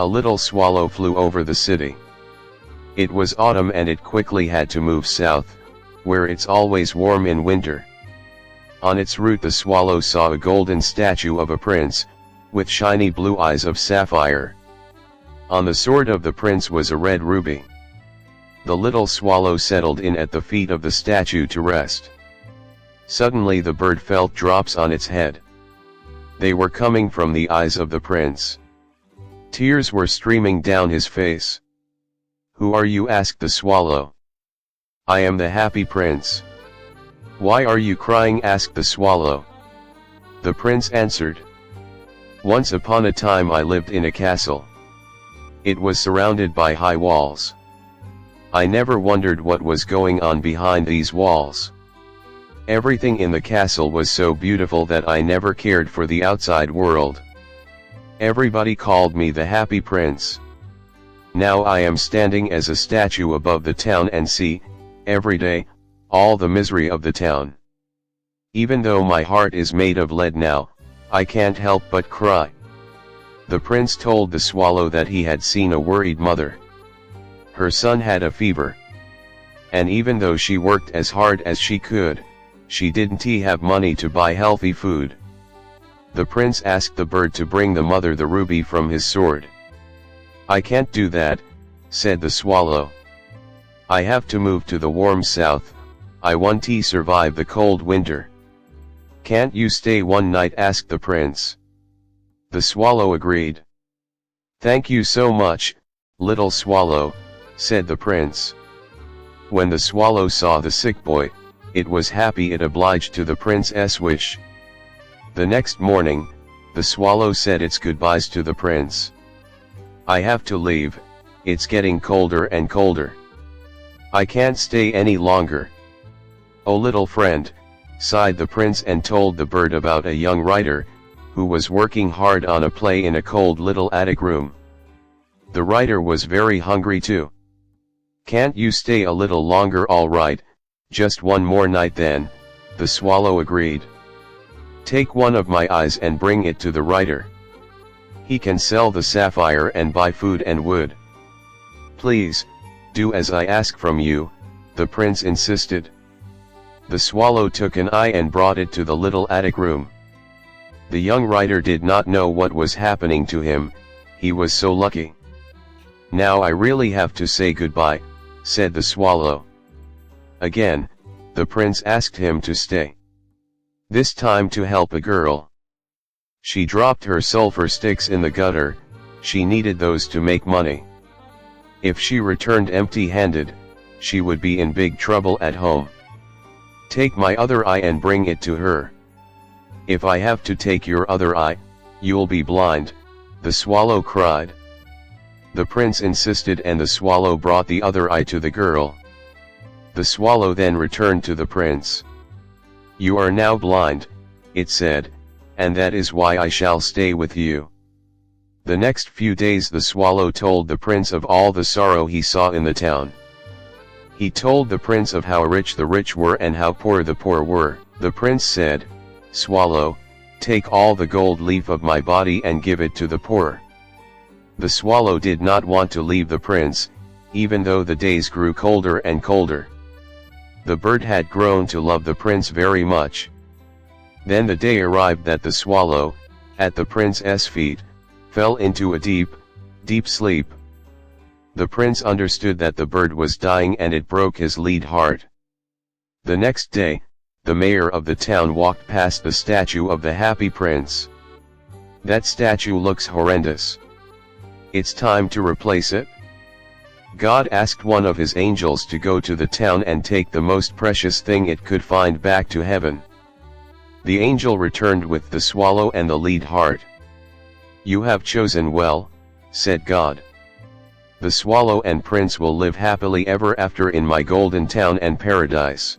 A little swallow flew over the city. It was autumn and it quickly had to move south, where it's always warm in winter. On its route the swallow saw a golden statue of a prince, with shiny blue eyes of sapphire. On the sword of the prince was a red ruby. The little swallow settled in at the feet of the statue to rest. Suddenly the bird felt drops on its head. They were coming from the eyes of the prince. Tears were streaming down his face. "Who are you?" asked the swallow. "I am the happy prince." "Why are you crying?" asked the swallow. The prince answered, "Once upon a time I lived in a castle. It was surrounded by high walls. I never wondered what was going on behind these walls. Everything in the castle was so beautiful that I never cared for the outside world. Everybody called me the happy prince. Now I am standing as a statue above the town and see, every day, all the misery of the town. Even though my heart is made of lead now, I can't help but cry." The prince told the swallow that he had seen a worried mother. Her son had a fever. And even though she worked as hard as she could, she didn't have money to buy healthy food. The prince asked the bird to bring the mother the ruby from his sword. "I can't do that," said the swallow. "I have to move to the warm south. I want to survive the cold winter." "Can't you stay one night?" asked the prince. The swallow agreed. "Thank you so much, little swallow," said the prince. When the swallow saw the sick boy, it was happy it obliged to the prince's wish. The next morning, the swallow said its goodbyes to the prince. "I have to leave, it's getting colder and colder. I can't stay any longer." "Oh little friend," sighed the prince and told the bird about a young writer, who was working hard on a play in a cold little attic room. The writer was very hungry too. "Can't you stay a little longer?" "All right, just one more night then," the swallow agreed. "Take one of my eyes and bring it to the writer. He can sell the sapphire and buy food and wood." "Please, do as I ask from you," the prince insisted. The swallow took an eye and brought it to the little attic room. The young writer did not know what was happening to him, he was so lucky. "Now I really have to say goodbye," said the swallow. Again, the prince asked him to stay. This time to help a girl. She dropped her sulfur sticks in the gutter, she needed those to make money. If she returned empty-handed, she would be in big trouble at home. "Take my other eye and bring it to her." "If I have to take your other eye, you'll be blind," the swallow cried. The prince insisted and the swallow brought the other eye to the girl. The swallow then returned to the prince. "You are now blind," it said, "and that is why I shall stay with you." The next few days the swallow told the prince of all the sorrow he saw in the town. He told the prince of how rich the rich were and how poor the poor were. The prince said, "Swallow, take all the gold leaf of my body and give it to the poor." The swallow did not want to leave the prince, even though the days grew colder and colder. The bird had grown to love the prince very much. Then the day arrived that the swallow, at the prince's feet, fell into a deep, deep sleep. The prince understood that the bird was dying and it broke his lead heart. The next day, the mayor of the town walked past the statue of the happy prince. "That statue looks horrendous. It's time to replace it." God asked one of his angels to go to the town and take the most precious thing it could find back to heaven. The angel returned with the swallow and the lead heart. "You have chosen well," said God. "The swallow and prince will live happily ever after in my golden town and paradise."